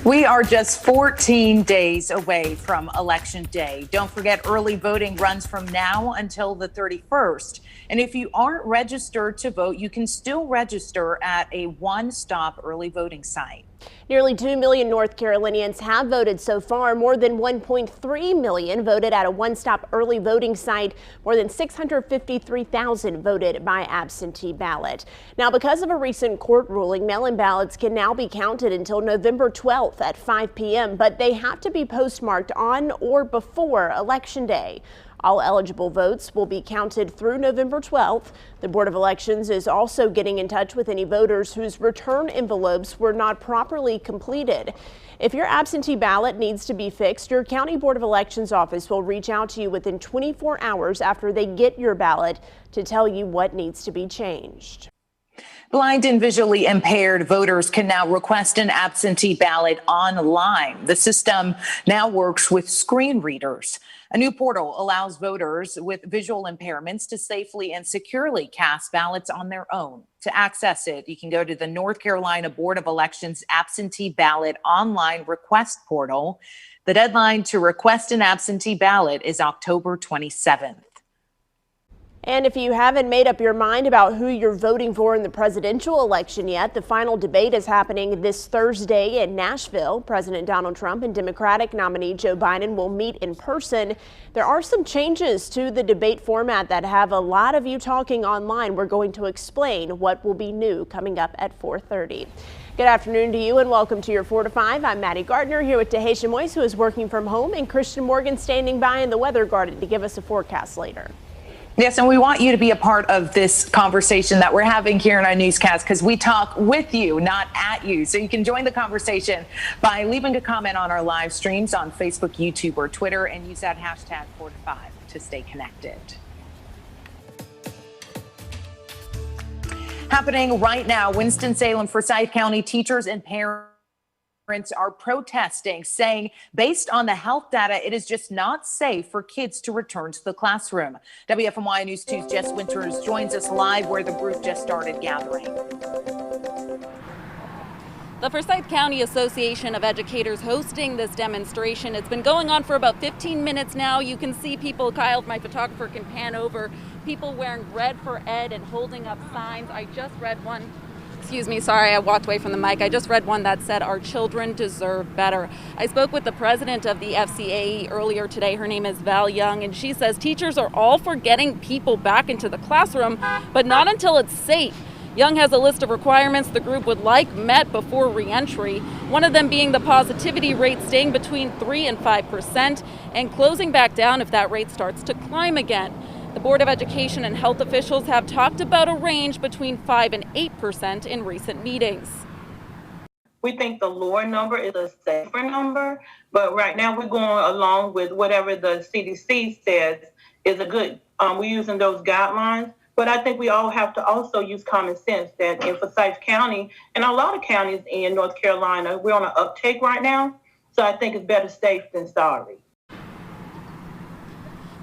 We are just 14 days away from Election Day. Don't forget, early voting runs from now until the 31st. And if you aren't registered to vote, you can still register at a one-stop early voting site. Nearly 2 million North Carolinians have voted so far. More than 1.3 million voted at a one-stop early voting site. More than 653,000 voted by absentee ballot. Now, because of a recent court ruling, mail-in ballots can now be counted until November 12th at 5 p.m., but they have to be postmarked on or before Election Day. All eligible votes will be counted through November 12th. The Board of Elections is also getting in touch with any voters whose return envelopes were not properly completed. If your absentee ballot needs to be fixed, your County Board of Elections office will reach out to you within 24 hours after they get your ballot to tell you what needs to be changed. Blind and visually impaired voters can now request an absentee ballot online. The system now works with screen readers. A new portal allows voters with visual impairments to safely and securely cast ballots on their own. To access it, you can go to the North Carolina Board of Elections absentee ballot online request portal. The deadline to request an absentee ballot is October 27th. And if you haven't made up your mind about who you're voting for in the presidential election yet, the final debate is happening this Thursday in Nashville. President Donald Trump and Democratic nominee Joe Biden will meet in person. There are some changes to the debate format that have a lot of you talking online. We're going to explain what will be new coming up at 4:30. Good afternoon to you and welcome to your 4 to 5. I'm Maddie Gardner here with Tahisha Moise, who is working from home, and Christian Morgan standing by in the weather garden to give us a forecast later. Yes, and we want you to be a part of this conversation that we're having here in our newscast because we talk with you, not at you. So you can join the conversation by leaving a comment on our live streams on Facebook, YouTube, or Twitter, and use that hashtag 4 to 5 to stay connected. Happening right now, Winston-Salem Forsyth County teachers and parents are protesting, saying based on the health data, it is just not safe for kids to return to the classroom. WFMY News 2's Jess Winters joins us live where the group just started gathering. The Forsyth County Association of Educators hosting this demonstration. It's been going on for about 15 minutes now. You can see people, Kyle, my photographer, can pan over, people wearing red for Ed and holding up signs. I just read one. Excuse me, sorry, I walked away from the mic. I just read one that said, "Our children deserve better." I spoke with the president of the FCAE earlier today. Her name is Val Young, and she says teachers are all for getting people back into the classroom, but not until it's safe. Young has a list of requirements the group would like met before reentry, one of them being the positivity rate staying between 3 and 5% and closing back down if that rate starts to climb again. The Board of Education and health officials have talked about a range between 5 and 8% in recent meetings. We think the lower number is a safer number, but right now we're going along with whatever the CDC says is a good, we're using those guidelines, but I think we all have to also use common sense that in Forsyth County and a lot of counties in North Carolina, we're on an uptake right now, so I think it's better safe than sorry.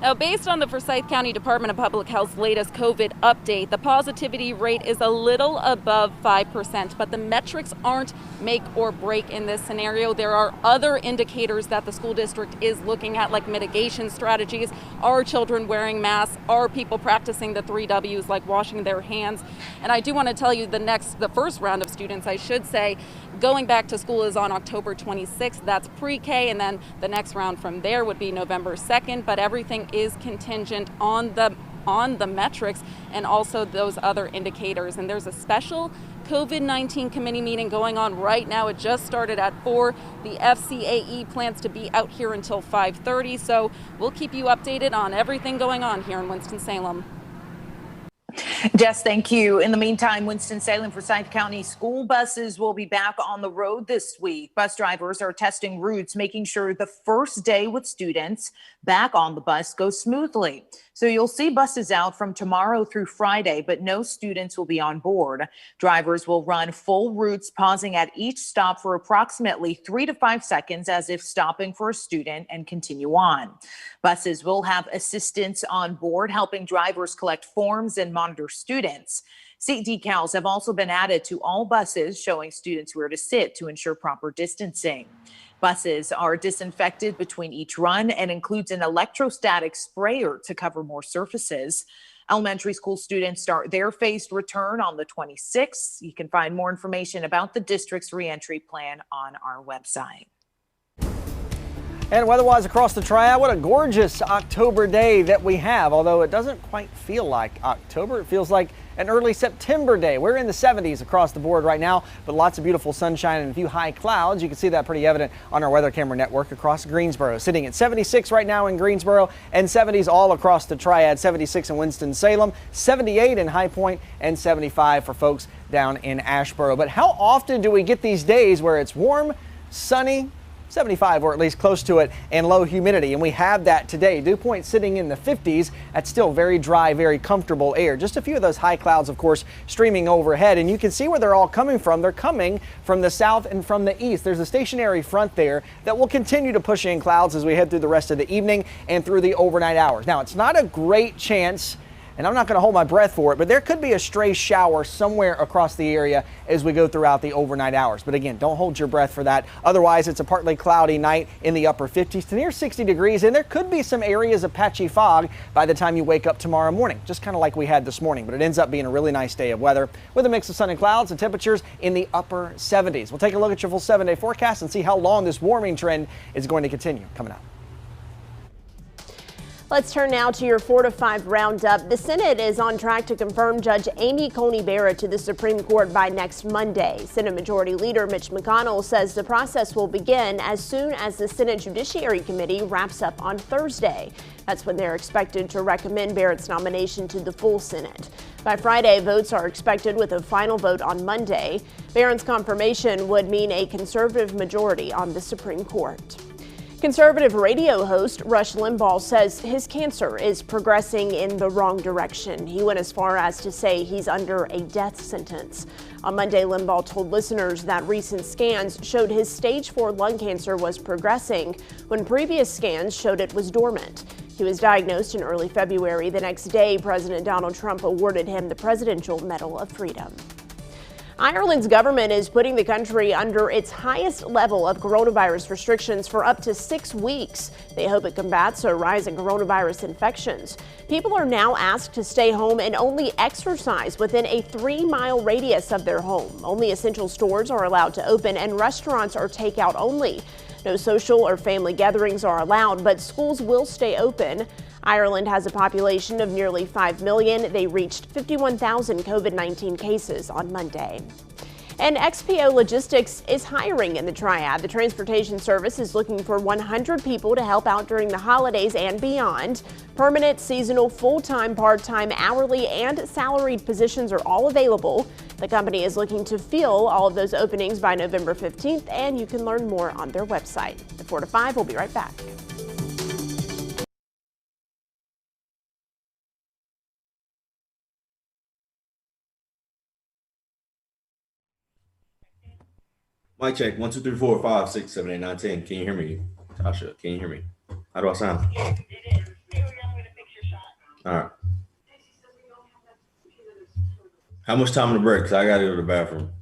Now, based on the Forsyth County Department of Public Health's latest COVID update, the positivity rate is a little above 5%, but the metrics aren't make or break in this scenario. There are other indicators that the school district is looking at, like mitigation strategies. Are children wearing masks? Are people practicing the 3 W's, like washing their hands? And I do want to tell you the first round of students, I should say, going back to school is on October 26th. That's pre-K, and then the next round from there would be November 2nd, but everything is contingent on the metrics and also those other indicators. And there's a special COVID-19 committee meeting going on right now. It just started at 4. The FCAE plans to be out here until 5:30, so we'll keep you updated on everything going on here in Winston-Salem. Jess, thank you. In the meantime, Winston-Salem Forsyth County school buses will be back on the road this week. Bus drivers are testing routes, making sure the first day with students back on the bus goes smoothly. So you'll see buses out from tomorrow through Friday, but no students will be on board. Drivers will run full routes, pausing at each stop for approximately 3 to 5 seconds as if stopping for a student, and continue on. Buses will have assistants on board helping drivers collect forms and monitor students. Seat decals have also been added to all buses, showing students where to sit to ensure proper distancing. Buses are disinfected between each run and includes an electrostatic sprayer to cover more surfaces. Elementary school students start their phased return on the 26th. You can find more information about the district's reentry plan on our website. And weather-wise across the Triad, what a gorgeous October day that we have. Although it doesn't quite feel like October, it feels like an early September day. We're in the 70s across the board right now, but lots of beautiful sunshine and a few high clouds. You can see that pretty evident on our weather camera network across Greensboro. Sitting at 76 right now in Greensboro, and 70s all across the Triad. 76 in Winston-Salem, 78 in High Point, and 75 for folks down in Asheboro. But how often do we get these days where it's warm, sunny, 75 or at least close to it, and low humidity? And we have that today. Dew point sitting in the 50s. That's still very dry, very comfortable air. Just a few of those high clouds, of course, streaming overhead, and you can see where they're all coming from. They're coming from the south and from the east. There's a stationary front there that will continue to push in clouds as we head through the rest of the evening and through the overnight hours. Now, it's not a great chance, and I'm not going to hold my breath for it, but there could be a stray shower somewhere across the area as we go throughout the overnight hours. But again, don't hold your breath for that. Otherwise, it's a partly cloudy night in the upper 50s to near 60 degrees, and there could be some areas of patchy fog by the time you wake up tomorrow morning, just kind of like we had this morning. But it ends up being a really nice day of weather with a mix of sun and clouds and temperatures in the upper 70s. We'll take a look at your full 7-day forecast and see how long this warming trend is going to continue coming up. Let's turn now to your 4 to 5 roundup. The Senate is on track to confirm Judge Amy Coney Barrett to the Supreme Court by next Monday. Senate Majority Leader Mitch McConnell says the process will begin as soon as the Senate Judiciary Committee wraps up on Thursday. That's when they're expected to recommend Barrett's nomination to the full Senate. By Friday, votes are expected with a final vote on Monday. Barrett's confirmation would mean a conservative majority on the Supreme Court. Conservative radio host Rush Limbaugh says his cancer is progressing in the wrong direction. He went as far as to say he's under a death sentence. On Monday, Limbaugh told listeners that recent scans showed his stage 4 lung cancer was progressing when previous scans showed it was dormant. He was diagnosed in early February. The next day, President Donald Trump awarded him the Presidential Medal of Freedom. Ireland's government is putting the country under its highest level of coronavirus restrictions for up to 6 weeks. They hope it combats a rise in coronavirus infections. People are now asked to stay home and only exercise within a 3-mile radius of their home. Only essential stores are allowed to open and restaurants are takeout only. No social or family gatherings are allowed, but schools will stay open. Ireland has a population of nearly 5 million. They reached 51,000 COVID-19 cases on Monday. And XPO Logistics is hiring in the Triad. The transportation service is looking for 100 people to help out during the holidays and beyond. Permanent, seasonal, full-time, part-time, hourly, and salaried positions are all available. The company is looking to fill all of those openings by November 15th, and you can learn more on their website. The 4 to 5 will be right back. Mic check. 1, 2, 3, 4, 5, 6, 7, 8, 9, 10. Can you hear me? Tasha, can you hear me? How do I sound? Yes, it is. I'm going to fix your shot. All right. How much time on the break? Because I got to go to the bathroom.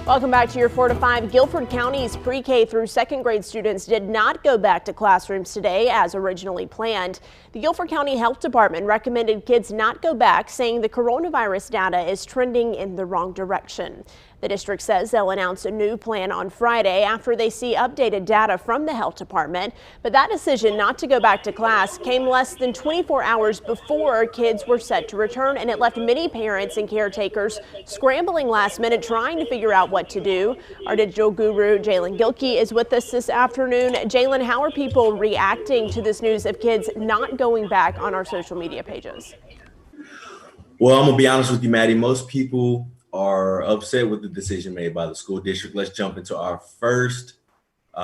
Welcome back to your 4 to 5. Guilford County's pre-K through second grade students did not go back to classrooms today as originally planned. The Guilford County Health Department recommended kids not go back, saying the coronavirus data is trending in the wrong direction. The district says they'll announce a new plan on Friday after they see updated data from the health department. But that decision not to go back to class came less than 24 hours before kids were set to return, and it left many parents and caretakers scrambling last minute trying to figure out what to do. Our digital guru, Jalen Gilkey, is with us this afternoon. Jalen, how are people reacting to this news of kids not going back on our social media pages? Well, I'm gonna be honest with you, Maddie. Most people are upset with the decision made by the school district. Let's jump into our first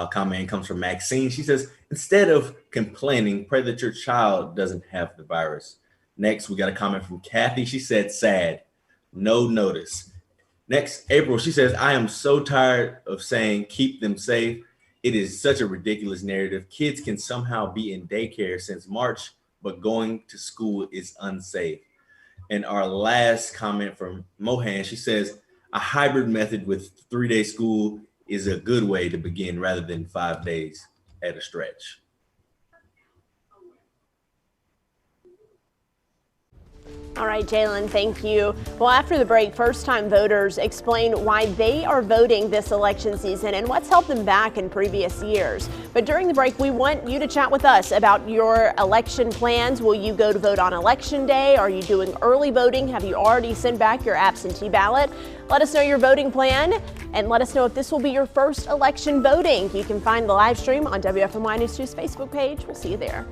comment. It comes from Maxine. She says, instead of complaining, pray that your child doesn't have the virus. Next, we got a comment from Kathy. She said, sad, no notice. Next, April, she says, I am so tired of saying keep them safe. It is such a ridiculous narrative. Kids can somehow be in daycare since March, but going to school is unsafe. And our last comment from Mohan, she says, a hybrid method with 3-day school is a good way to begin rather than 5 days at a stretch. All right, Jalen, thank you. Well, after the break, first-time voters explain why they are voting this election season and what's held them back in previous years. But during the break, we want you to chat with us about your election plans. Will you go to vote on Election Day? Are you doing early voting? Have you already sent back your absentee ballot? Let us know your voting plan and let us know if this will be your first election voting. You can find the live stream on WFMY News 2's Facebook page. We'll see you there.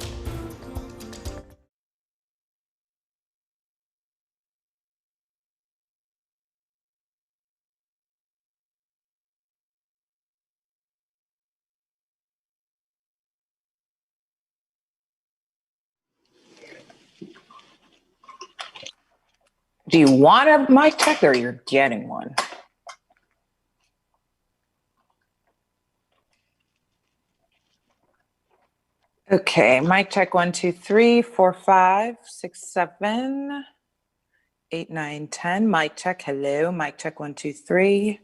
Do you want a mic check or you're getting one? Okay, mic check 1, 2, 3, 4, 5, 6, 7, 8, 9, 10. Mic check. Hello. Mic check 1, 2, 3.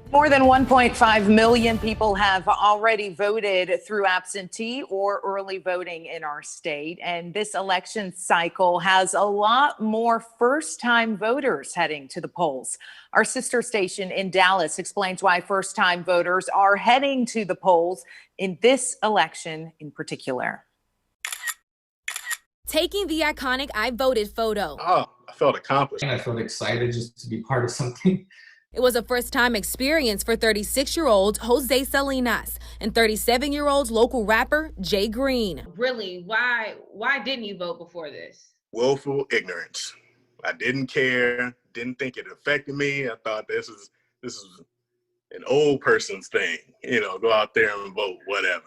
More than 1.5 million people have already voted through absentee or early voting in our state. And this election cycle has a lot more first-time voters heading to the polls. Our sister station in Dallas explains why first-time voters are heading to the polls in this election in particular. Taking the iconic I voted photo. Oh, I felt accomplished. I felt excited just to be part of something. It was a first-time experience for 36-year-old Jose Salinas and 37-year-old local rapper Jay Green. Really, why didn't you vote before this? Willful ignorance. I didn't care, didn't think it affected me. I thought this is an old person's thing, go out there and vote, whatever.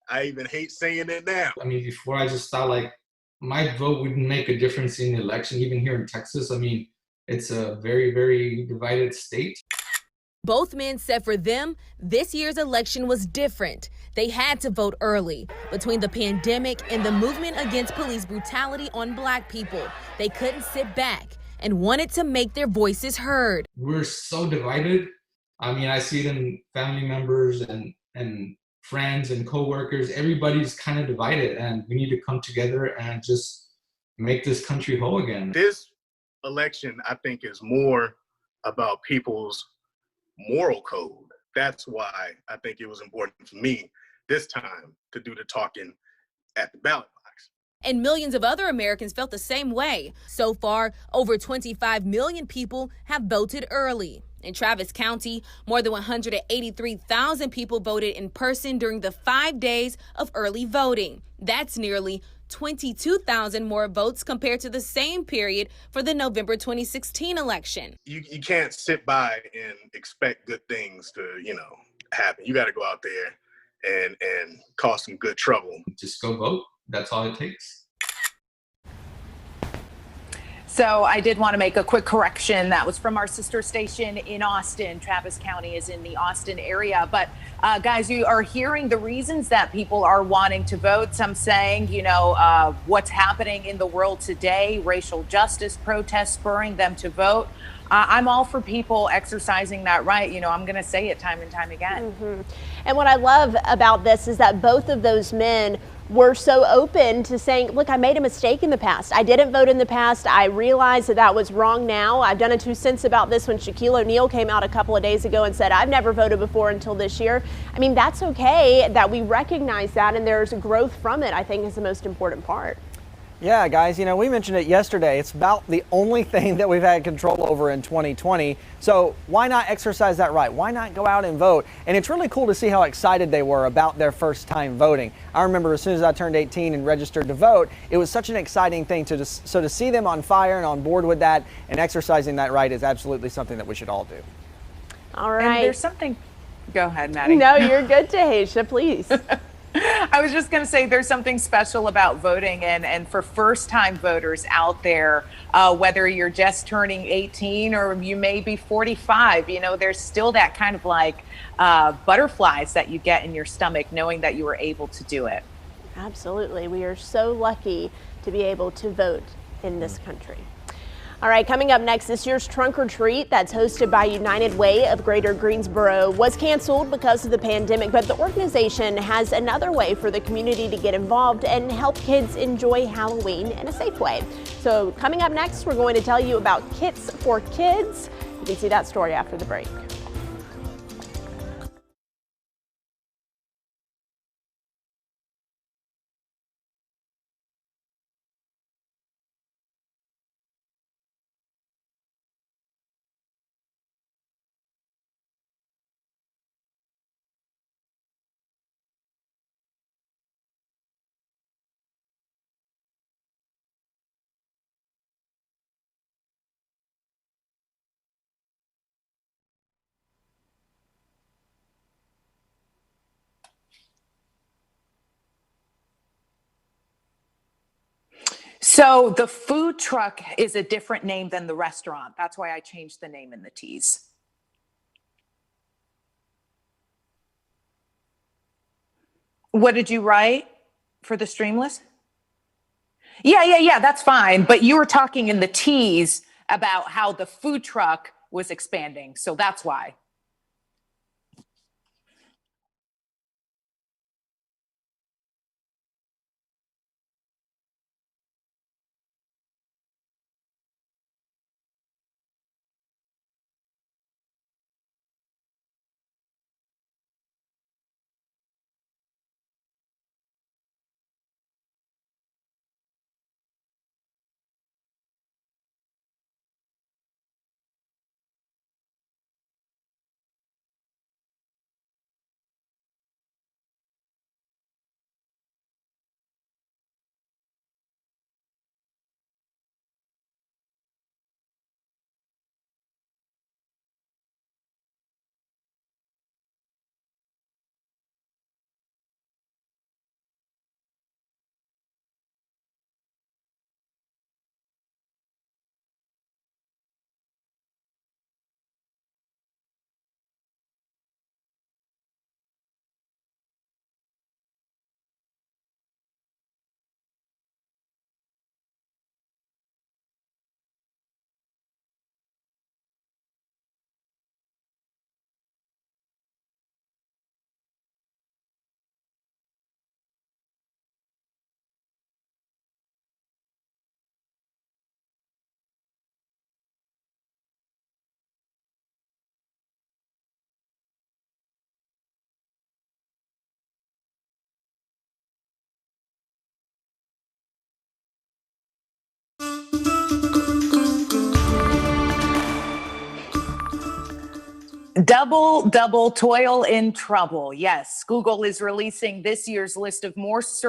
I even hate saying it now. I mean, before I just thought like my vote wouldn't make a difference in the election, even here in Texas. I mean, it's a very, very divided state. Both men said for them, this year's election was different. They had to vote early. Between the pandemic and the movement against police brutality on Black people, they couldn't sit back and wanted to make their voices heard. We're so divided. I mean, I see it in family members and friends and coworkers. Everybody's kind of divided, and we need to come together and just make this country whole again. This election, I think, is more about people's moral code. That's why I think it was important for me this time to do the talking at the ballot box. And millions of other Americans felt the same way. So far, over 25 million people have voted early. In Travis County, more than 183,000 people voted in person during the 5 days of early voting. That's nearly 22,000 more votes compared to the same period for the November 2016 election. You can't sit by and expect good things to, happen. You got to go out there and cause some good trouble. Just go vote. That's all it takes. So I did want to make a quick correction. That was from our sister station in Austin. Travis County is in the Austin area. But guys, you are hearing the reasons that people are wanting to vote. Some saying, what's happening in the world today, racial justice protests spurring them to vote. I'm all for people exercising that right. I'm going to say it time and time again. Mm-hmm. And what I love about this is that both of those men were so open to saying, look, I made a mistake in the past. I didn't vote in the past. I realize that was wrong now. I've done a 2 cents about this when Shaquille O'Neal came out a couple of days ago and said, I've never voted before until this year. I mean, that's okay that we recognize that, and there's growth from it, I think, is the most important part. Yeah, guys, we mentioned it yesterday. It's about the only thing that we've had control over in 2020. So why not exercise that right? Why not go out and vote? And it's really cool to see how excited they were about their first time voting. I remember as soon as I turned 18 and registered to vote, it was such an exciting thing to see them on fire and on board with that and exercising that right is absolutely something that we should all do. All right. And there's something. Go ahead, Maddie. No, you're good, Tahisha, please. I was just going to say there's something special about voting and for first-time voters out there, whether you're just turning 18 or you may be 45, there's still that kind of like butterflies that you get in your stomach knowing that you were able to do it. Absolutely. We are so lucky to be able to vote in this country. All right, coming up next, this year's Trunk or Treat that's hosted by United Way of Greater Greensboro was canceled because of the pandemic, but the organization has another way for the community to get involved and help kids enjoy Halloween in a safe way. So coming up next, we're going to tell you about Kits for Kids. You can see that story after the break. So the food truck is a different name than the restaurant. That's why I changed the name in the tease. What did you write for the Streamless? Yeah, that's fine. But you were talking in the tease about how the food truck was expanding. So that's why. Double toil in trouble. Yes, Google is releasing this year's list of most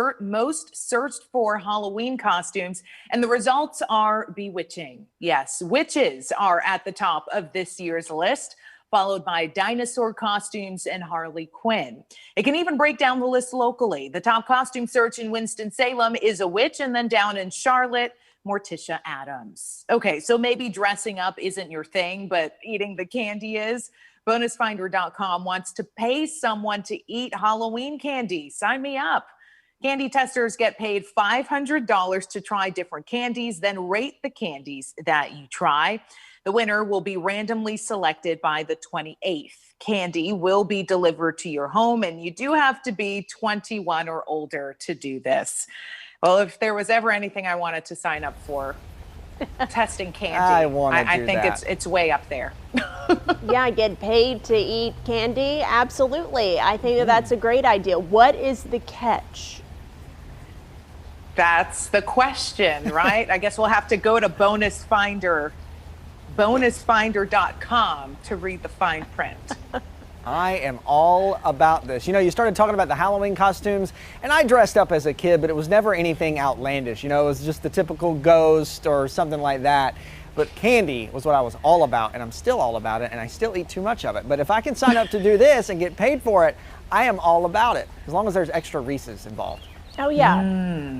searched for Halloween costumes, and the results are bewitching. Yes, witches are at the top of this year's list, followed by dinosaur costumes and Harley Quinn. It can even break down the list locally. The top costume search in Winston-Salem is a witch, and then down in Charlotte, Morticia Adams. Okay, so maybe dressing up isn't your thing, but eating the candy is. Bonusfinder.com wants to pay someone to eat Halloween candy. Sign me up. Candy testers get paid $500 to try different candies, then rate the candies that you try. The winner will be randomly selected by the 28th. Candy will be delivered to your home, and you do have to be 21 or older to do this. Well, if there was ever anything I wanted to sign up for, testing candy. I think it's way up there. Yeah, get paid to eat candy. Absolutely. I think that's a great idea. What is the catch? That's the question, right? I guess we'll have to go to bonusfinder.com to read the fine print. I am all about this. You know, you started talking about the Halloween costumes, and I dressed up as a kid, but it was never anything outlandish. You know, it was just the typical ghost or something like that. But candy was what I was all about, and I'm still all about it, and I still eat too much of it. But if I can sign up to do this and get paid for it, I am all about it, as long as there's extra Reese's involved. Oh, yeah.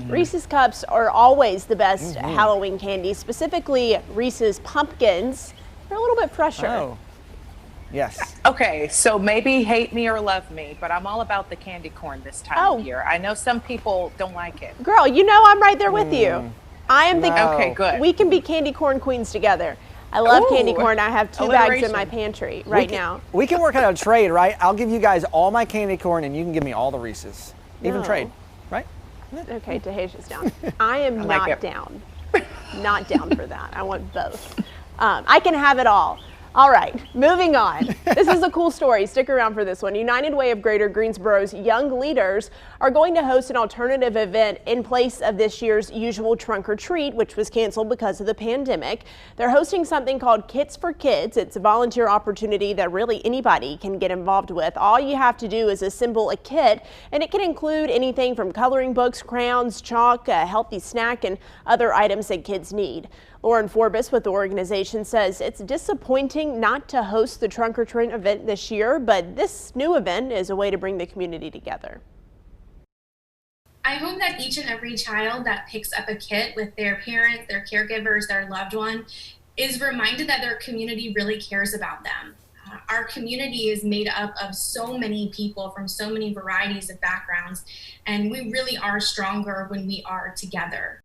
Reese's Cups are always the best Halloween candy, specifically Reese's Pumpkins. They're a little bit fresher. Oh. Yes. Okay, so maybe hate me or love me, but I'm all about the candy corn this time of year. I know some people don't like it. Girl, you know I'm right there with you. I am the Okay, good. We can be candy corn queens together. I love candy corn. I have 2 bags in my pantry now. We can work out a trade, right? I'll give you guys all my candy corn, and you can give me all the Reese's. Even trade, right? Okay, Tahisha's down. I am not down. Not down for that. I want both. I can have it all. All right, moving on. This is a cool story. Stick around for this one. United Way of Greater Greensboro's Young Leaders are going to host an alternative event in place of this year's usual trunk or treat, which was canceled because of the pandemic. They're hosting something called Kits for Kids. It's a volunteer opportunity that really anybody can get involved with. All you have to do is assemble a kit, and it can include anything from coloring books, crayons, chalk, a healthy snack, and other items that kids need. Lauren Forbes with the organization says it's disappointing not to host the Trunk or Treat event this year, but this new event is a way to bring the community together. I hope that each and every child that picks up a kit with their parents, their caregivers, their loved one is reminded that their community really cares about them. Our community is made up of so many people from so many varieties of backgrounds, and we really are stronger when we are together.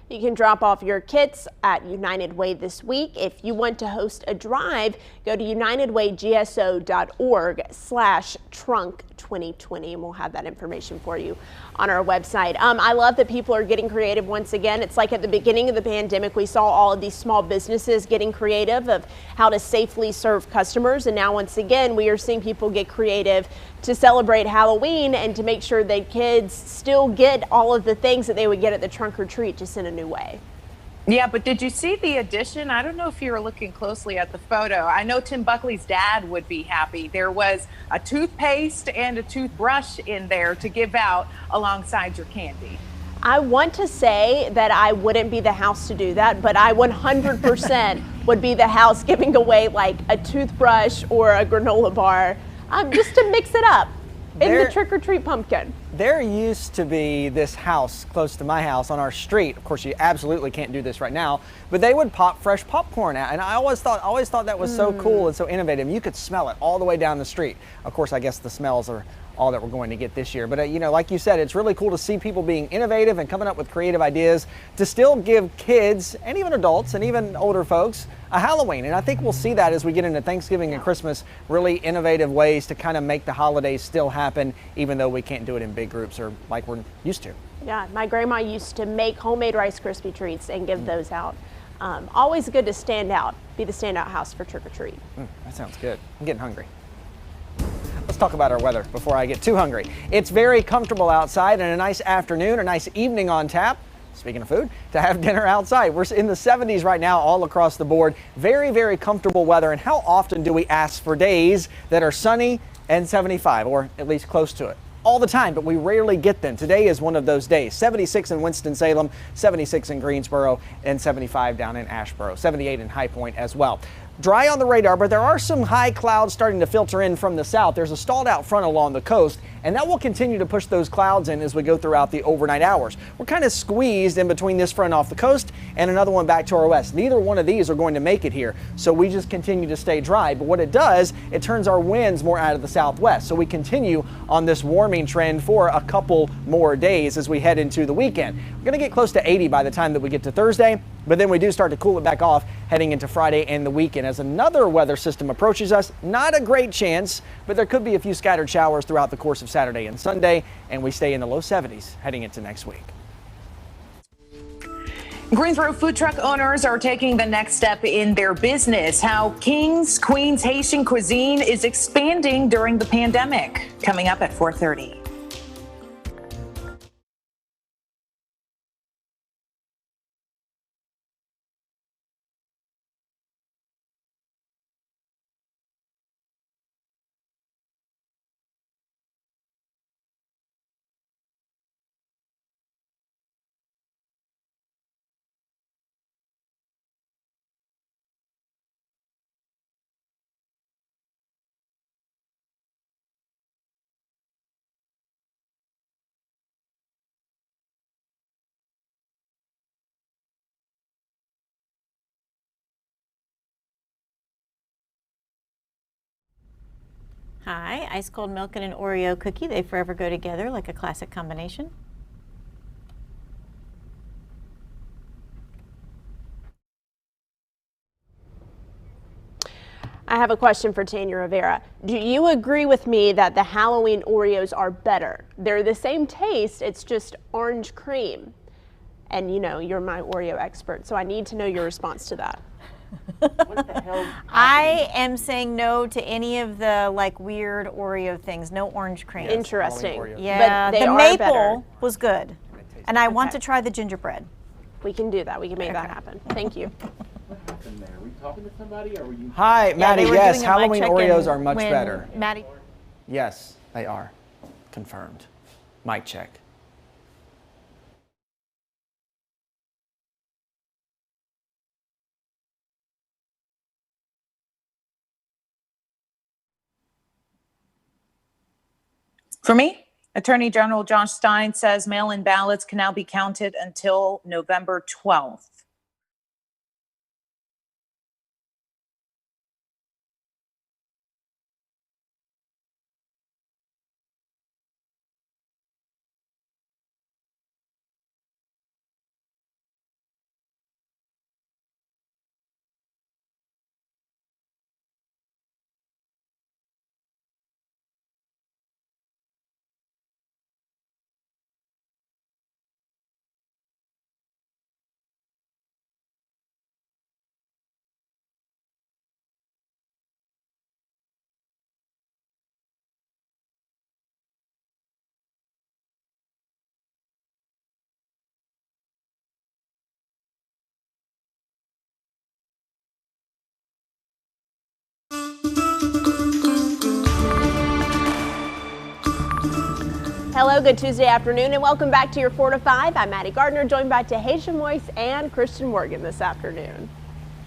You can drop off your kits at United Way this week. If you want to host a drive, go to unitedwaygso.org/trunk2020, and we'll have that information for you on our website. I love that people are getting creative once again. It's like at the beginning of the pandemic, we saw all of these small businesses getting creative of how to safely serve customers. And now once again, we are seeing people get creative to celebrate Halloween and to make sure that kids still get all of the things that they would get at the trunk or treat, just in a new way. Yeah, but did you see the addition? I don't know if you were looking closely at the photo. I know Tim Buckley's dad would be happy. There was a toothpaste and a toothbrush in there to give out alongside your candy. I want to say that I wouldn't be the house to do that, but I 100% would be the house giving away like a toothbrush or a granola bar, just to mix it up in the trick-or-treat pumpkin. There used to be this house close to my house on our street. Of course, you absolutely can't do this right now, but they would pop fresh popcorn out, and I always thought that was so cool and so innovative. You could smell it all the way down the street. Of course, I guess the smells are all that we're going to get this year. But you know, like you said, it's really cool to see people being innovative and coming up with creative ideas to still give kids and even adults and even older folks a Halloween. And I think we'll see that as we get into Thanksgiving and Christmas, really innovative ways to kind of make the holidays still happen, even though we can't do it in big groups or like we're used to. Yeah, my grandma used to make homemade Rice Krispie treats and give those out. Always good to stand out, be the standout house for trick or treat. That sounds good. I'm getting hungry. Let's talk about our weather before I get too hungry. It's very comfortable outside and a nice afternoon, a nice evening on tap. speaking of food, to have dinner outside. We're in the 70s right now all across the board. Very, very comfortable weather. And how often do we ask for days that are sunny and 75, or at least close to it? All the time, but we rarely get them. Today is one of those days. 76 in Winston-Salem, 76 in Greensboro, and 75 down in Asheboro, 78 in High Point as well. Dry on the radar, but there are some high clouds starting to filter in from the south. There's a stalled out front along the coast, and that will continue to push those clouds in as we go throughout the overnight hours. We're kind of squeezed in between this front off the coast and another one back to our west. Neither one of these are going to make it here, so we just continue to stay dry. But what it does, it turns our winds more out of the southwest. So we continue on this warming trend for a couple more days as we head into the weekend. We're going to get close to 80 by the time that we get to Thursday, but then we do start to cool it back off heading into Friday and the weekend. As another weather system approaches us, not a great chance, but there could be a few scattered showers throughout the course of Saturday and Sunday, and we stay in the low 70s heading into next week. Greensboro food truck owners are taking the next step in their business. How King's Queen's Haitian cuisine is expanding during the pandemic. Coming up at 4:30. Hi, ice cold milk and an Oreo cookie. They forever go together like a classic combination. I have a question for Tanya Rivera. Do you agree with me that the Halloween Oreos are better? They're the same taste, it's just orange cream. And you know, you're my Oreo expert, so I need to know your response to that. What the hell? I am saying no to any of the like weird Oreo things. No orange cream. Interesting. Yeah, but they the are maple better. was good. And I want to try the gingerbread. We can do that. We can make that happen. Thank you. What happened there? Were you talking to somebody, or were you? Hi, Maddie. they were Yes, doing a mic Halloween check Oreos are much when better. Maddie. Yes, they are. Confirmed. Mic check. For me, Attorney General Josh Stein says mail-in ballots can now be counted until November 12th. Hello, good Tuesday afternoon, and welcome back to your 4 to 5. I'm Maddie Gardner, joined by Tahisha Moise and Christian Morgan this afternoon.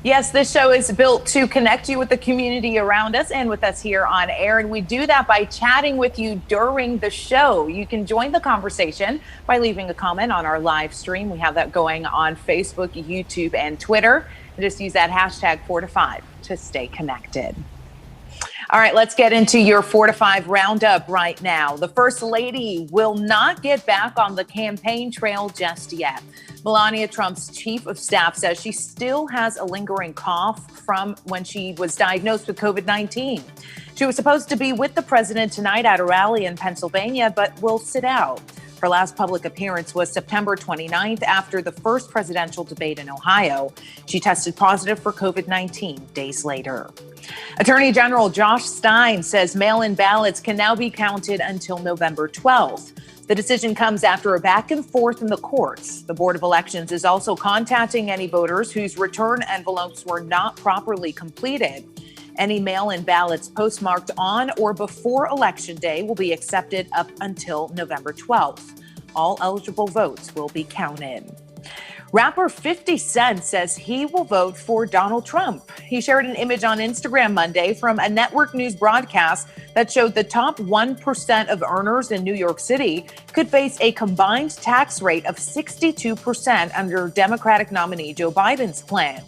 Yes, this show is built to connect you with the community around us and with us here on air. And we do that by chatting with you during the show. You can join the conversation by leaving a comment on our live stream. We have that going on Facebook, YouTube, and Twitter. And just use that hashtag 4 to 5 to stay connected. All right, let's get into your 4 to 5 roundup right now. The First Lady will not get back on the campaign trail just yet. Melania Trump's chief of staff says she still has a lingering cough from when she was diagnosed with COVID-19. She was supposed to be with the president tonight at a rally in Pennsylvania, but will sit out. Her last public appearance was September 29th after the first presidential debate in Ohio. She tested positive for COVID-19 days later. Attorney General Josh Stein says mail-in ballots can now be counted until November 12th. The decision comes after a back and forth in the courts. The Board of Elections is also contacting any voters whose return envelopes were not properly completed. Any mail-in ballots postmarked on or before Election Day will be accepted up until November 12th. All eligible votes will be counted. Rapper 50 Cent says he will vote for Donald Trump. He shared an image on Instagram Monday from a network news broadcast that showed the top 1% of earners in New York City could face a combined tax rate of 62% under Democratic nominee Joe Biden's plan.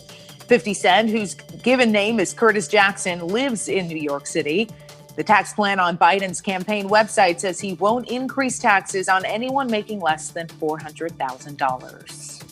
50 Cent, whose given name is Curtis Jackson, lives in New York City. The tax plan on Biden's campaign website says he won't increase taxes on anyone making less than $400,000.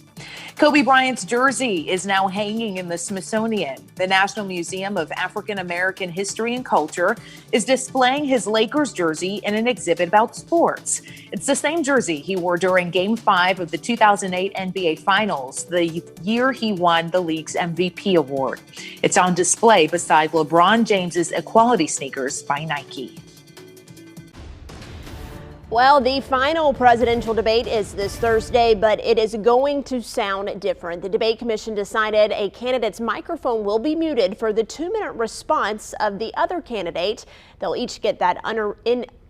Kobe Bryant's jersey is now hanging in the Smithsonian. The National Museum of African American History and Culture is displaying his Lakers jersey in an exhibit about sports. It's the same jersey he wore during Game 5 of the 2008 NBA Finals, the year he won the league's MVP award. It's on display beside LeBron James's Equality sneakers by Nike. Well, the final presidential debate is this Thursday, but it is going to sound different. The debate commission decided a candidate's microphone will be muted for the 2-minute response of the other candidate. They'll each get that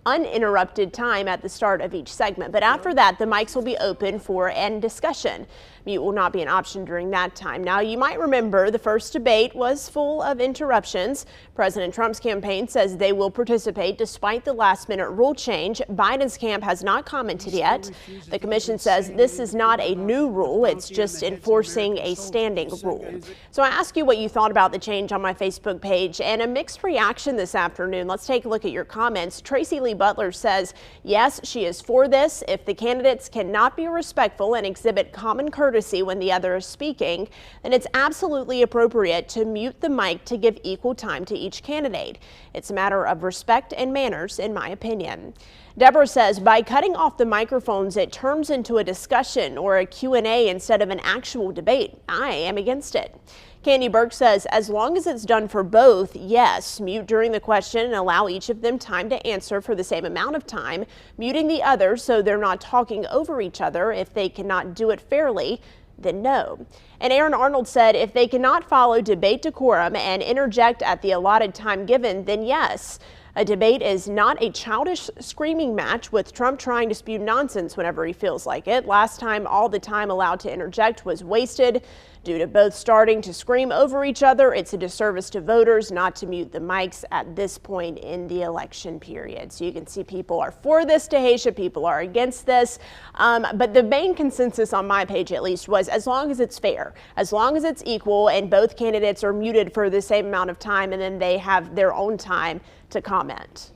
uninterrupted time at the start of each segment. But after that, the mics will be open for end discussion. Mute will not be an option during that time. Now, you might remember the first debate was full of interruptions. President Trump's campaign says they will participate despite the last-minute rule change. Biden's camp has not commented yet. The commission says this is not a new rule. It's just enforcing a standing rule. So I asked you what you thought about the change on my Facebook page, and a mixed reaction this afternoon. Let's take a look at your comments. Tracy Lee Butler says, yes, she is for this. If the candidates cannot be respectful and exhibit common courtesy when the other is speaking, then it's absolutely appropriate to mute the mic to give equal time to each candidate. It's a matter of respect and manners, in my opinion. Deborah says, by cutting off the microphones, it turns into a discussion or a Q&A instead of an actual debate. I am against it. Candy Burke says, as long as it's done for both, yes, mute during the question and allow each of them time to answer for the same amount of time, muting the other so they're not talking over each other. If they cannot do it fairly, then no. And Aaron Arnold said, if they cannot follow debate decorum and interject at the allotted time given, then yes. A debate is not a childish screaming match with Trump trying to spew nonsense whenever he feels like it. Last time, all the time allowed to interject was wasted. Due to both starting to scream over each other, it's a disservice to voters not to mute the mics at this point in the election period. So you can see people are for this, Tahisha, people are against this. But the main consensus on my page, at least, was as long as it's fair, as long as it's equal and both candidates are muted for the same amount of time and then they have their own time to comment.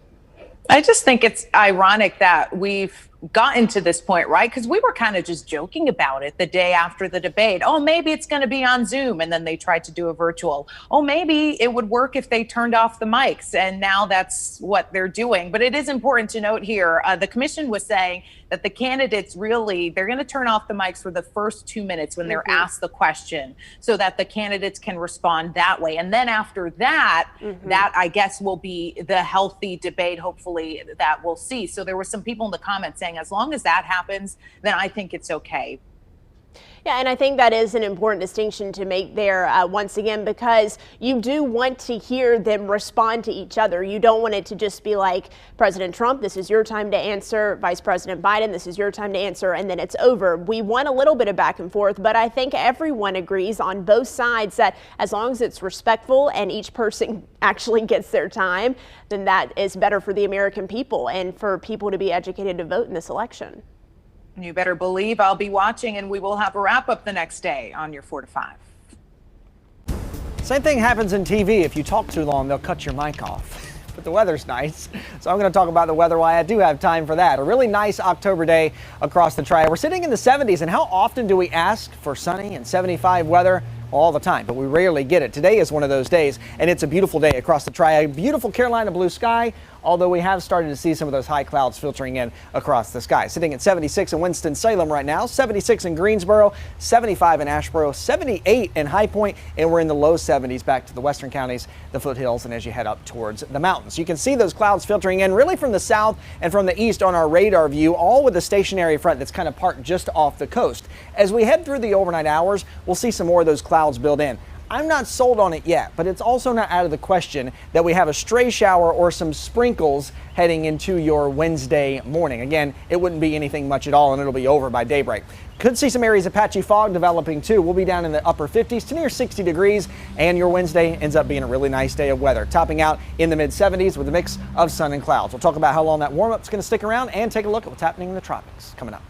I just think it's ironic that we've gotten to this point, right? Because we were kind of just joking about it the day after the debate. Oh, maybe it's going to be on Zoom. And then they tried to do a virtual. Oh, maybe it would work if they turned off the mics. And now that's what they're doing. But it is important to note here, the commission was saying that the candidates really, they're going to turn off the mics for the first 2 minutes when they're asked the question so that the candidates can respond that way. And then after that, that I guess will be the healthy debate, hopefully, that we'll see. So there were some people in the comments saying, as long as that happens, then I think it's okay. Yeah, and I think that is an important distinction to make there once again, because you do want to hear them respond to each other. You don't want it to just be like, President Trump, this is your time to answer. Vice President Biden, this is your time to answer, and then it's over. We want a little bit of back and forth, but I think everyone agrees on both sides that as long as it's respectful and each person actually gets their time, then that is better for the American people and for people to be educated to vote in this election. You better believe I'll be watching, and we will have a wrap up the next day on your 4 to 5. Same thing happens in TV. If you talk too long, they'll cut your mic off. But the weather's nice, so I'm going to talk about the weather, why I do have time for that. A really nice October day across the Tri. We're sitting in the 70s, and how often do we ask for sunny and 75 weather? all the time, but we rarely get it. Today is one of those days, and it's a beautiful day across the Triad. Beautiful Carolina blue sky, although we have started to see some of those high clouds filtering in across the sky. Sitting at 76 in Winston-Salem right now, 76 in Greensboro, 75 in Asheboro, 78 in High Point, and we're in the low 70s back to the western counties, the foothills, and as you head up towards the mountains. You can see those clouds filtering in really from the south and from the east on our radar view, all with a stationary front that's kind of parked just off the coast. As we head through the overnight hours, we'll see some more of those clouds build in. I'm not sold on it yet, but it's also not out of the question that we have a stray shower or some sprinkles heading into your Wednesday morning. Again, it wouldn't be anything much at all, and it'll be over by daybreak. Could see some areas of patchy fog developing too. We'll be down in the upper 50s to near 60 degrees, and your Wednesday ends up being a really nice day of weather, topping out in the mid 70s with a mix of sun and clouds. We'll talk about how long that warm up is going to stick around and take a look at what's happening in the tropics coming up.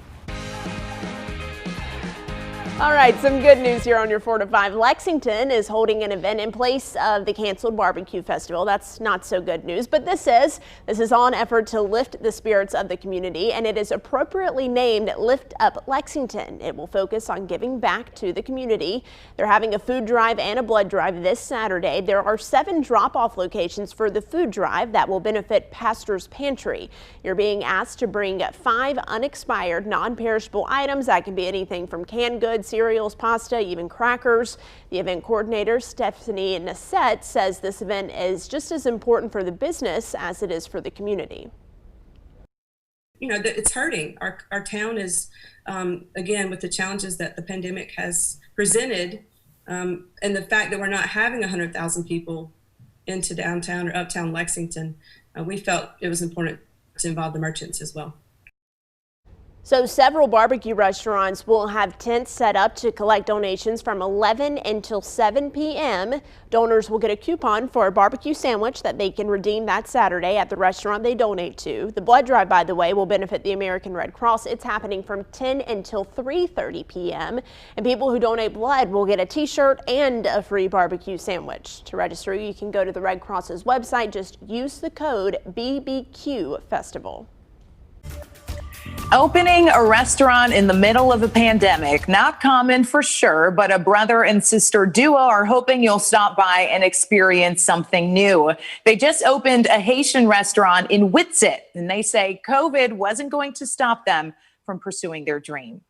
All right, some good news here on your 4 to 5. Lexington is holding an event in place of the canceled barbecue festival. That's not so good news, but this is all an effort to lift the spirits of the community, and it is appropriately named Lift Up Lexington. It will focus on giving back to the community. They're having a food drive and a blood drive this Saturday. There are 7 drop-off locations for the food drive that will benefit Pastor's Pantry. You're being asked to bring 5 unexpired, non-perishable items. That can be anything from canned goods, cereals, pasta, even crackers. The event coordinator, Stephanie Nassette, says this event is just as important for the business as it is for the community. You know, it's hurting. Our town is, again, with the challenges that the pandemic has presented, and the fact that we're not having 100,000 people into downtown or uptown Lexington, we felt it was important to involve the merchants as well. So several barbecue restaurants will have tents set up to collect donations from 11 until 7 p.m. Donors will get a coupon for a barbecue sandwich that they can redeem that Saturday at the restaurant they donate to. The blood drive, by the way, will benefit the American Red Cross. It's happening from 10 until 3:30 p.m. And people who donate blood will get a t-shirt and a free barbecue sandwich. To register, you can go to the Red Cross's website. Just use the code BBQ Festival. Opening a restaurant in the middle of a pandemic, not common for sure, but a brother and sister duo are hoping you'll stop by and experience something new. They just opened a Haitian restaurant in Whitsett, and they say COVID wasn't going to stop them from pursuing their dream.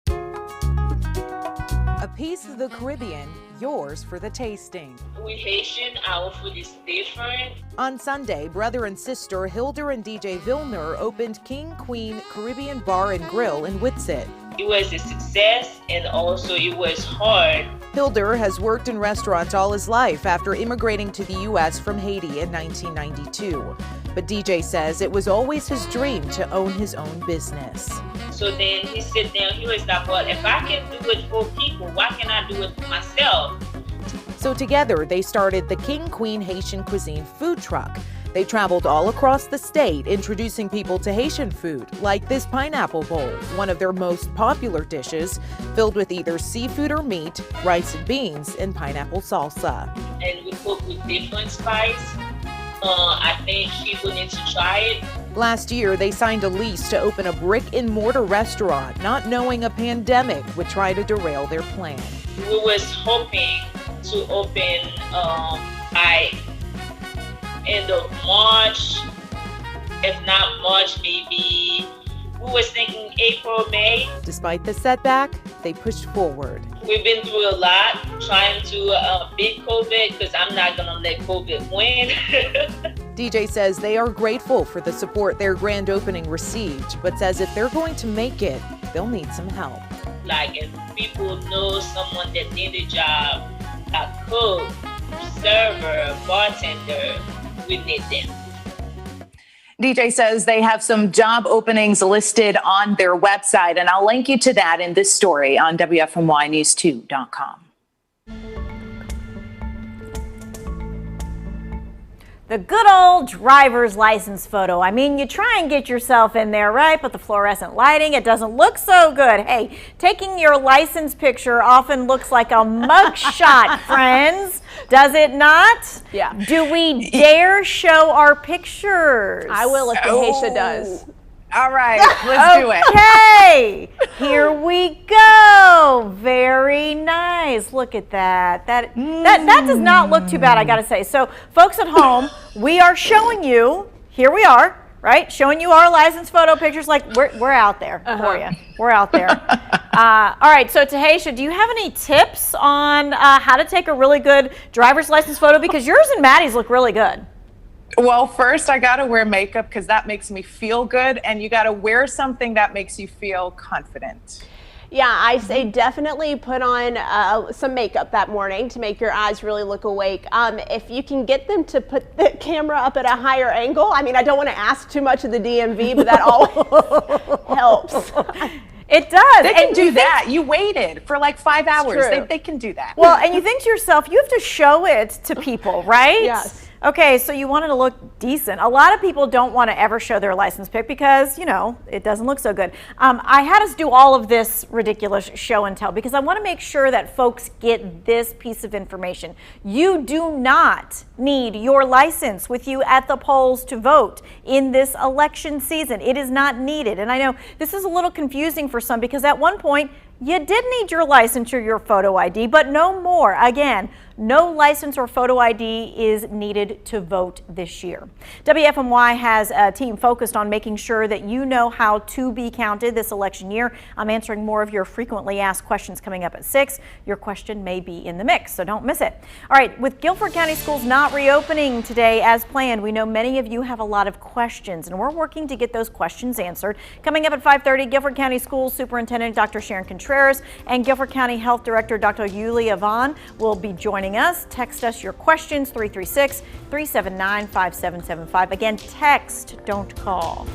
A piece of the Caribbean, yours for the tasting. We Haitian, our food is different. On Sunday, brother and sister Hilder and DJ Vilner opened King Queen Caribbean Bar and Grill in Whitsett. It was a success, and also it was hard. Hilder has worked in restaurants all his life after immigrating to the U.S. from Haiti in 1992. But DJ says it was always his dream to own his own business. So then he sat down, he was like, well, if I can do it for people, why can't I do it for myself? So together they started the King Queen Haitian Cuisine food truck. They traveled all across the state, introducing people to Haitian food, like this pineapple bowl, one of their most popular dishes, filled with either seafood or meat, rice and beans, and pineapple salsa. And we cook with different spice. I think people need to try it. Last year, they signed a lease to open a brick-and-mortar restaurant, not knowing a pandemic would try to derail their plan. We was hoping to open by end of March, if not March, maybe. We was thinking April, May. Despite the setback, they pushed forward. We've been through a lot trying to beat COVID, because I'm not going to let COVID win. DJ says they are grateful for the support their grand opening received, but says if they're going to make it, they'll need some help. Like if people know someone that did a job, a cook, server, bartender, we need them. DJ says they have some job openings listed on their website, and I'll link you to that in this story on WFMYnews2.com. The good old driver's license photo. I mean, you try and get yourself in there, right? But the fluorescent lighting, it doesn't look so good. Hey, taking your license picture often looks like a mugshot, friends. Does it not? Yeah. Do we dare show our pictures? I will if Haisha does. All right, let's do it. Okay, here we go. Very nice. Look at that. That does not look too bad, I gotta say. So, folks at home, we are showing you. Here we are, right? Showing you our license photo pictures. Like we're out there for you. We're out there. All right. So, Tahisha, do you have any tips on how to take a really good driver's license photo? Because yours and Maddie's look really good. Well, first I gotta wear makeup because that makes me feel good, and you gotta wear something that makes you feel confident. Yeah, I say definitely put on some makeup that morning to make your eyes really look awake. If you can get them to put the camera up at a higher angle, I mean, I don't want to ask too much of the DMV, but that always helps. It does. They can do that. You waited for like 5 hours. True. They can do that. Well, and you think to yourself, you have to show it to people, right? Yes. Okay, so you want it to look decent. A lot of people don't want to ever show their license pic because, you know, it doesn't look so good. I had us do all of this ridiculous show and tell because I want to make sure that folks get this piece of information. You do not need your license with you at the polls to vote in this election season. It is not needed. And I know this is a little confusing for some because at one point, you did need your license or your photo ID, but no more. Again, no license or photo ID is needed to vote this year. WFMY has a team focused on making sure that you know how to be counted this election year. I'm answering more of your frequently asked questions coming up at 6. Your question may be in the mix, so don't miss it. All right, with Guilford County Schools not reopening today as planned, we know many of you have a lot of questions, and we're working to get those questions answered. Coming up at 5:30, Guilford County Schools Superintendent Dr. Sharon Contreras and Guilford County Health Director Dr. Yulia Vaughn will be joining us. Text us your questions, 336-379-5775. Again, text, don't call.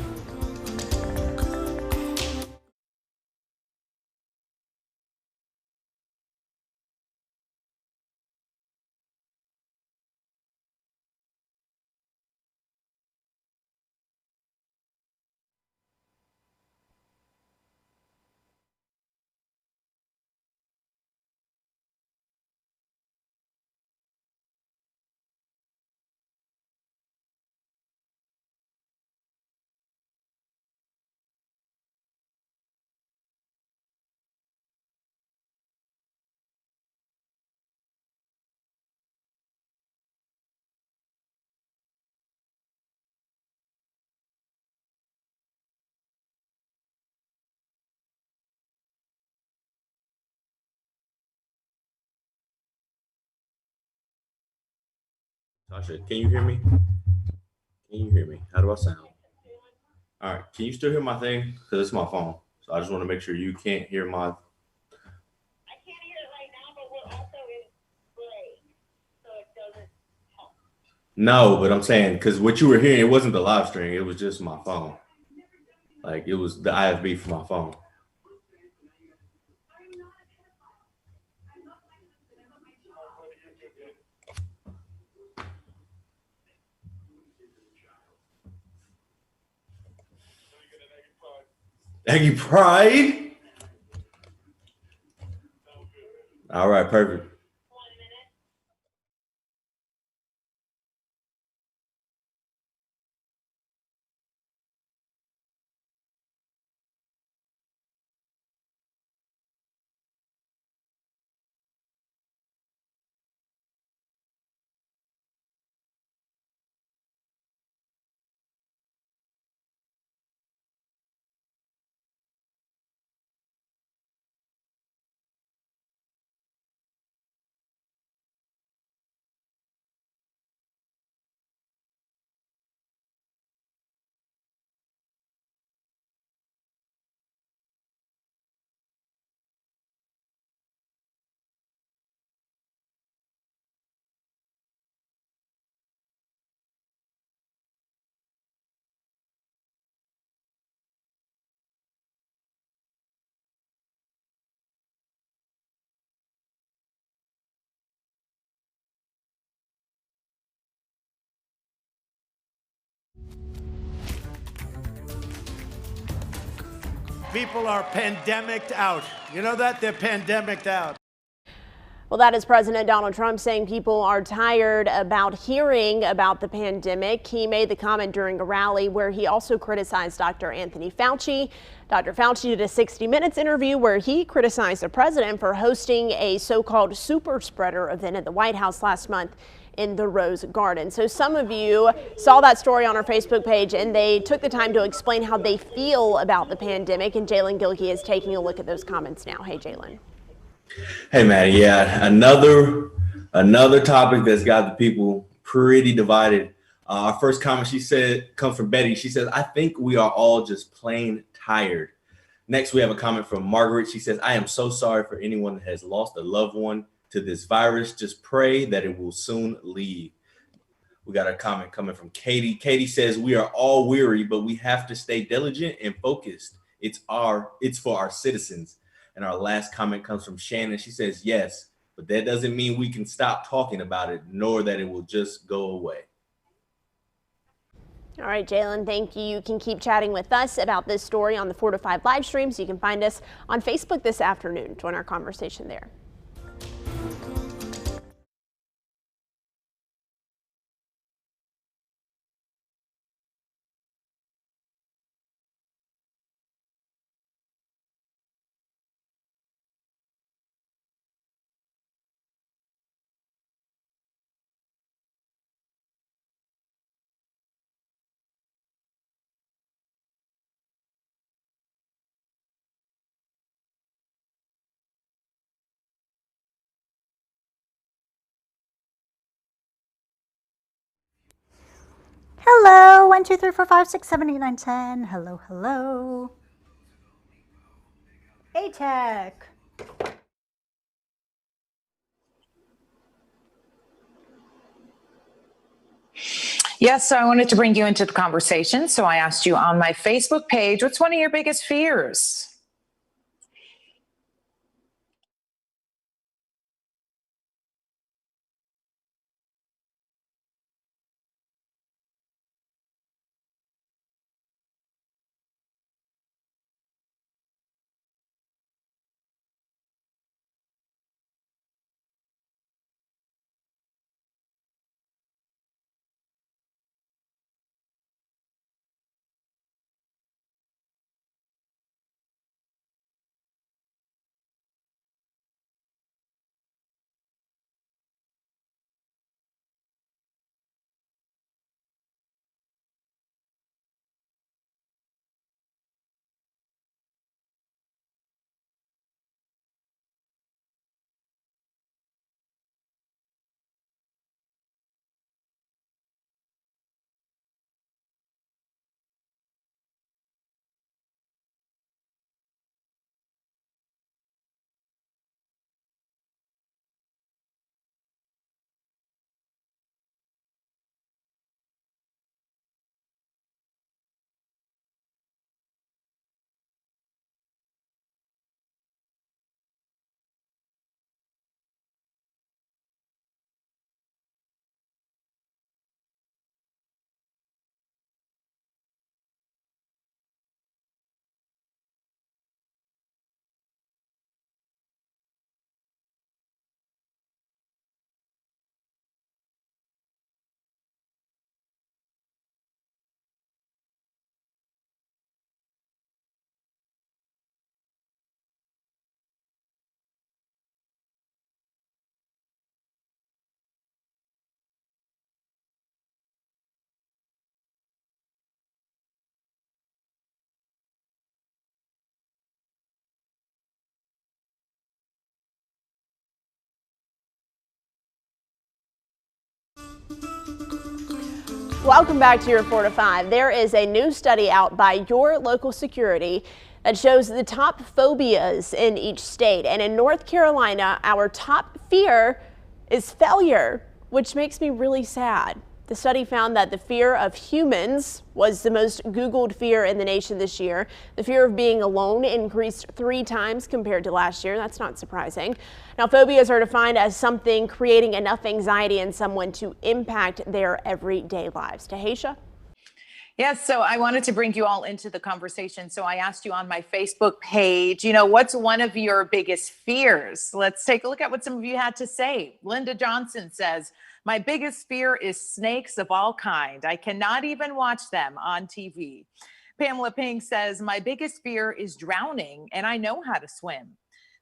Tasha, can you hear me? Can you hear me? How do I sound? All right. Can you still hear my thing? Because it's my phone. So I just want to make sure you can't hear my. I can't hear it right now, but we're also in break, so it doesn't help. No, but I'm saying because what you were hearing, it wasn't the live stream. It was just my phone. Like it was the IFB for my phone. Aggie Pride. All right, perfect. People are pandemicked out. You know that? They're pandemicked out. Well, that is President Donald Trump saying people are tired about hearing about the pandemic. He made the comment during a rally where he also criticized Dr. Anthony Fauci. Dr. Fauci did a 60 Minutes interview where he criticized the president for hosting a so-called super spreader event at the White House last month in the Rose Garden. So some of you saw that story on our Facebook page, and they took the time to explain how they feel about the pandemic. And Jalen Gilkey is taking a look at those comments now. Hey, Jalen. Hey, Maddie. Yeah, another topic that's got the people pretty divided. Our first comment, she said, comes from Betty. She says, "I think we are all just plain tired." Next, we have a comment from Margaret. She says, "I am so sorry for anyone that has lost a loved one to this virus. Just pray that it will soon leave." We got a comment coming from Katie. Katie says, "We are all weary, but we have to stay diligent and focused. It's for our citizens." And our last comment comes from Shannon. She says, "Yes, but that doesn't mean we can stop talking about it, nor that it will just go away." All right, Jalen, thank you. You can keep chatting with us about this story on the 4 to 5 live streams. You can find us on Facebook this afternoon. Join our conversation there. Hello, 1, 2, 3, 4, 5, 6, 7, 8, 9, 10. Hello, hello. A-Tech. Yes, so I wanted to bring you into the conversation. So I asked you on my Facebook page, what's one of your biggest fears? Welcome back to your 4 to 5. There is a new study out by your local security that shows the top phobias in each state. And in North Carolina, our top fear is failure, which makes me really sad. The study found that the fear of humans was the most Googled fear in the nation this year. The fear of being alone increased 3 times compared to last year. That's not surprising. Now, phobias are defined as something creating enough anxiety in someone to impact their everyday lives. Tahisha? Yes, so I wanted to bring you all into the conversation. So I asked you on my Facebook page, what's one of your biggest fears? Let's take a look at what some of you had to say. Linda Johnson says, my biggest fear is snakes of all kind. I cannot even watch them on TV. Pamela Ping says, my biggest fear is drowning, and I know how to swim.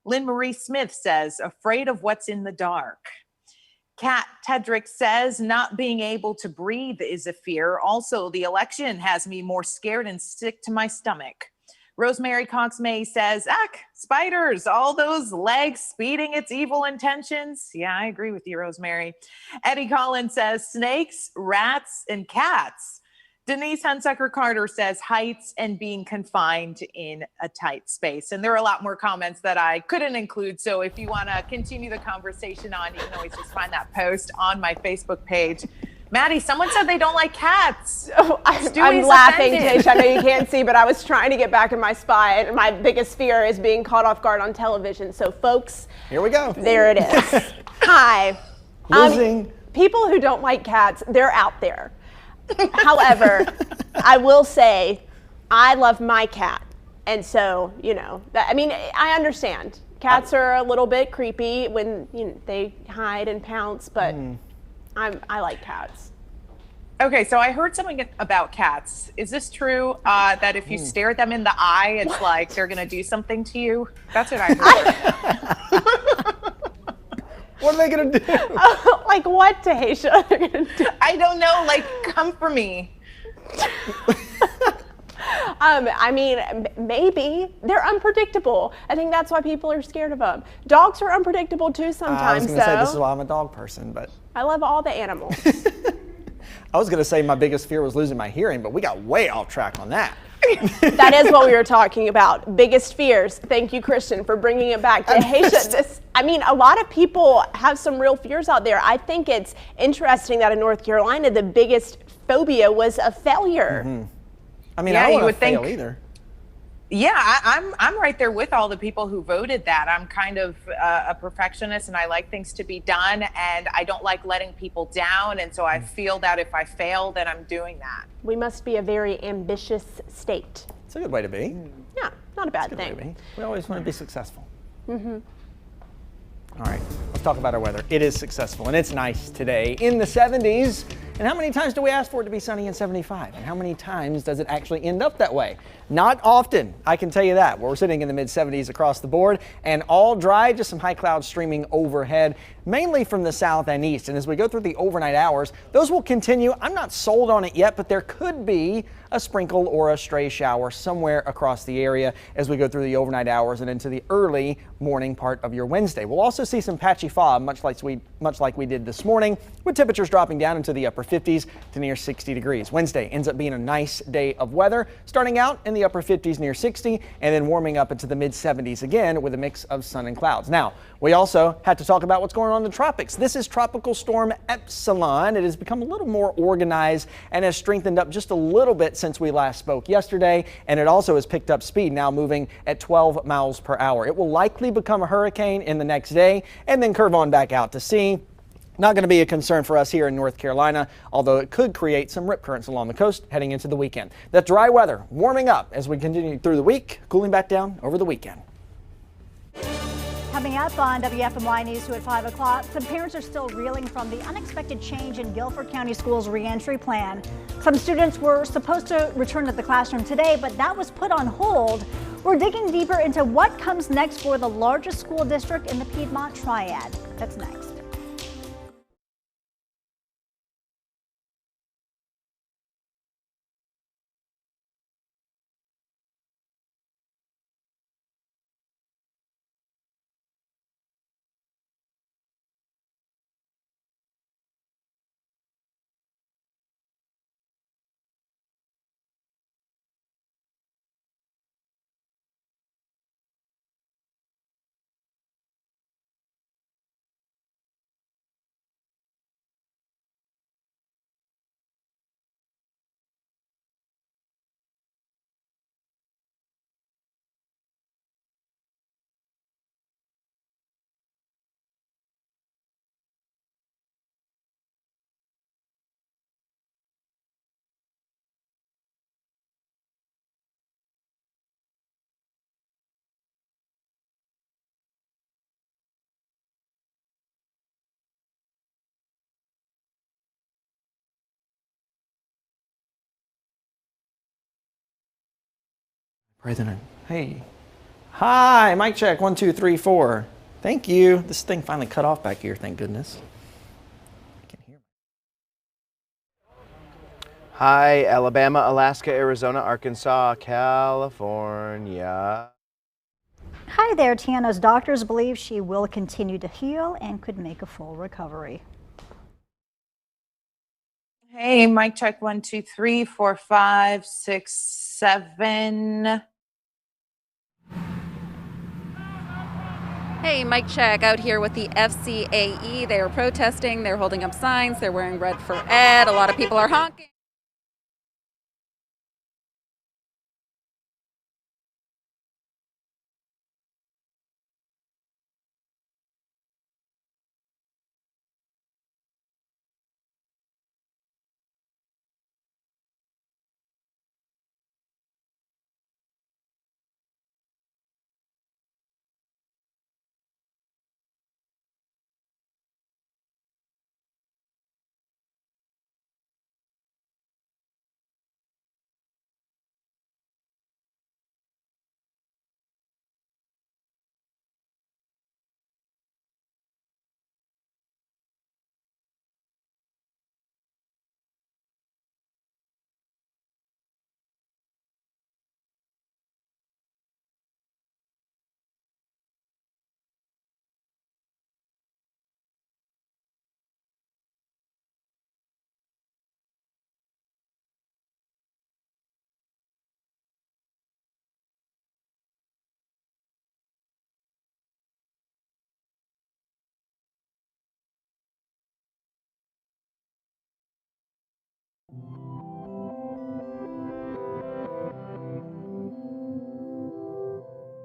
Lynn Marie Smith says, afraid of what's in the dark. Kat Tedrick says, not being able to breathe is a fear. Also, the election has me more scared and sick to my stomach. Rosemary Cox May says, spiders, all those legs speeding its evil intentions. Yeah, I agree with you, Rosemary. Eddie Collins says, snakes, rats, and cats. Denise Hunsucker Carter says heights and being confined in a tight space. And there are a lot more comments that I couldn't include. So if you want to continue the conversation on, you can always just find that post on my Facebook page. Maddie, someone said they don't like cats. Oh, I'm laughing, Tish. I know you can't see, but I was trying to get back in my spot. And my biggest fear is being caught off guard on television. So folks, here we go. There it is. Hi. Losing. People who don't like cats, they're out there. However, I will say I love my cat. And so, I understand. Cats are a little bit creepy when they hide and pounce, but I like cats. Okay, so I heard something about cats. Is this true that if you stare them in the eye, it's like they're going to do something to you? That's what I heard. What are they going to do? Like what, Tahisha? I don't know. Like, come for me. Maybe. They're unpredictable. I think that's why people are scared of them. Dogs are unpredictable too sometimes. I was going to say this is why I'm a dog person, but I love all the animals. I was going to say my biggest fear was losing my hearing, but we got way off track on that. That is what we were talking about. Biggest fears. Thank you, Christian, for bringing it back. Tahisha, a lot of people have some real fears out there. I think it's interesting that in North Carolina, the biggest phobia was a failure. Mm-hmm. I don't want to fail either. Yeah, I'm right there with all the people who voted that. I'm kind of a perfectionist and I like things to be done and I don't like letting people down. And so I feel that if I fail, then I'm doing that. We must be a very ambitious state. It's a good way to be. Yeah, not a bad thing. We always want to be successful. Mm-hmm. All right, let's talk about our weather. It is successful and it's nice today in the 70s. And how many times do we ask for it to be sunny and 75? And how many times does it actually end up that way? Not often, I can tell you that. We're sitting in the mid 70s across the board and all dry, just some high clouds streaming overhead, mainly from the south and east. And as we go through the overnight hours, those will continue. I'm not sold on it yet, but there could be a sprinkle or a stray shower somewhere across the area as we go through the overnight hours and into the early morning part of your Wednesday. We'll also see some patchy fog, much like we did this morning, with temperatures dropping down into the upper 50s to near 60 degrees. Wednesday ends up being a nice day of weather, starting out in the upper 50s near 60 and then warming up into the mid 70s again with a mix of sun and clouds. Now, we also had to talk about what's going on in the tropics. This is Tropical Storm Epsilon. It has become a little more organized and has strengthened up just a little bit since we last spoke yesterday, and it also has picked up speed, now moving at 12 miles per hour. It will likely become a hurricane in the next day and then curve on back out to sea. Not going to be a concern for us here in North Carolina, although it could create some rip currents along the coast heading into the weekend. That dry weather warming up as we continue through the week, cooling back down over the weekend. Coming up on WFMY News 2 at 5 o'clock, some parents are still reeling from the unexpected change in Guilford County Schools' reentry plan. Some students were supposed to return to the classroom today, but that was put on hold. We're digging deeper into what comes next for the largest school district in the Piedmont Triad. That's next. President, hey. Hi, mic check, 1, 2, 3, 4. Thank you. This thing finally cut off back here, thank goodness. I can hear. Hi, Alabama, Alaska, Arizona, Arkansas, California. Hi there, Tiana's doctors believe she will continue to heal and could make a full recovery. Hey, mic check 1, 2, 3, 4, 5, 6, 7. Hey, mic check out here with the FCAE. They are protesting, they're holding up signs, they're wearing red for Ed. A lot of people are honking.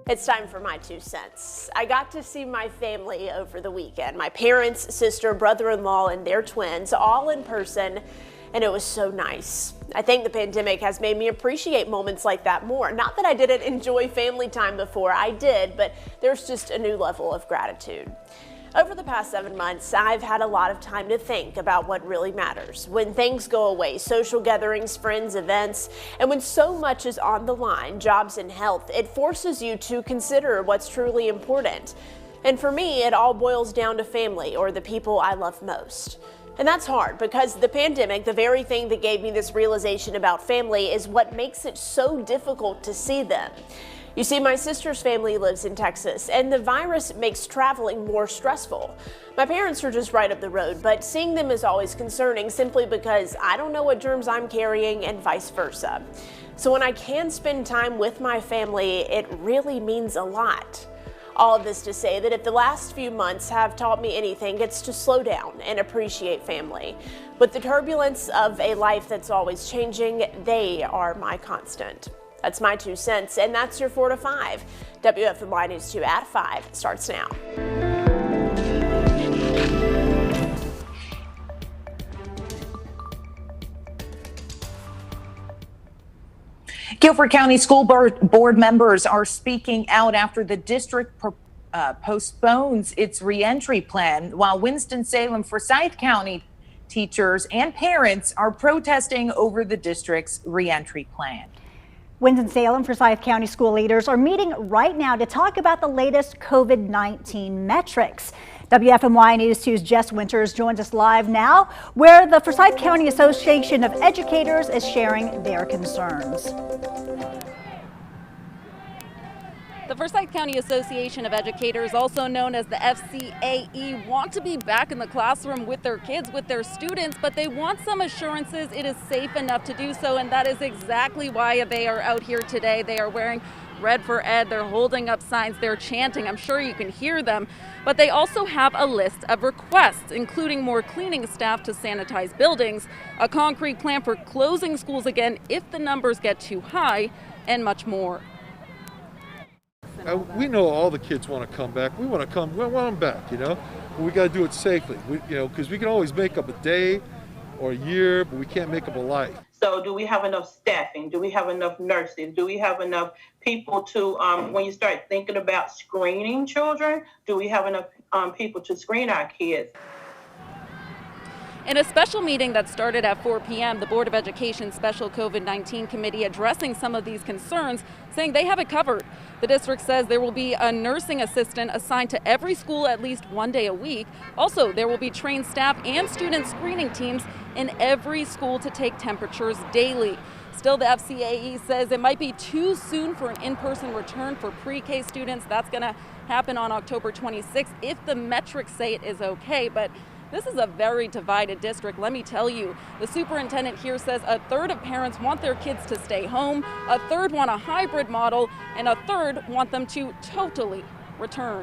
It's time for my 2 cents. I got to see my family over the weekend. My parents, sister, brother-in-law, and their twins, all in person, and it was so nice. I think the pandemic has made me appreciate moments like that more. Not that I didn't enjoy family time before, I did, but there's just a new level of gratitude. Over the past 7 months, I've had a lot of time to think about what really matters. When things go away, social gatherings, friends, events, and when so much is on the line, jobs and health, it forces you to consider what's truly important. And for me, it all boils down to family, or the people I love most. And that's hard because the pandemic, the very thing that gave me this realization about family, is what makes it so difficult to see them. You see, my sister's family lives in Texas, and the virus makes traveling more stressful. My parents are just right up the road, but seeing them is always concerning simply because I don't know what germs I'm carrying and vice versa. So when I can spend time with my family, it really means a lot. All of this to say that if the last few months have taught me anything, it's to slow down and appreciate family. With the turbulence of a life that's always changing, they are my constant. That's my 2 cents, and that's your 4 to 5. WFMY News 2 at 5 starts now. Guilford County School Board members are speaking out after the district postpones its reentry plan, while Winston-Salem Forsyth County teachers and parents are protesting over the district's reentry plan. Winston-Salem Forsyth County school leaders are meeting right now to talk about the latest COVID-19 metrics. WFMY News 2's Jess Winters joins us live now, where the Forsyth County Association of Educators is sharing their concerns. The Forsyth County Association of Educators, also known as the FCAE, want to be back in the classroom with their kids, with their students, but they want some assurances it is safe enough to do so, and that is exactly why they are out here today. They are wearing Red for Ed, they're holding up signs, they're chanting. I'm sure you can hear them, but they also have a list of requests, including more cleaning staff to sanitize buildings, a concrete plan for closing schools again if the numbers get too high, and much more. We know all the kids want to come back. We want them back, you know. But we got to do it safely, because we can always make up a day or a year, but we can't make up a life. So do we have enough staffing? Do we have enough nurses? Do we have enough people to, when you start thinking about screening children, do we have enough people to screen our kids? In a special meeting that started at 4 p.m., the Board of Education Special COVID-19 Committee addressing some of these concerns, saying they have it covered. The district says there will be a nursing assistant assigned to every school at least 1 day a week. Also, there will be trained staff and student screening teams in every school to take temperatures daily. Still, the FCAE says it might be too soon for an in-person return for pre-K students. That's going to happen on October 26th if the metrics say it is okay. But this is a very divided district, let me tell you. The superintendent here says a third of parents want their kids to stay home, a third want a hybrid model, and a third want them to totally return.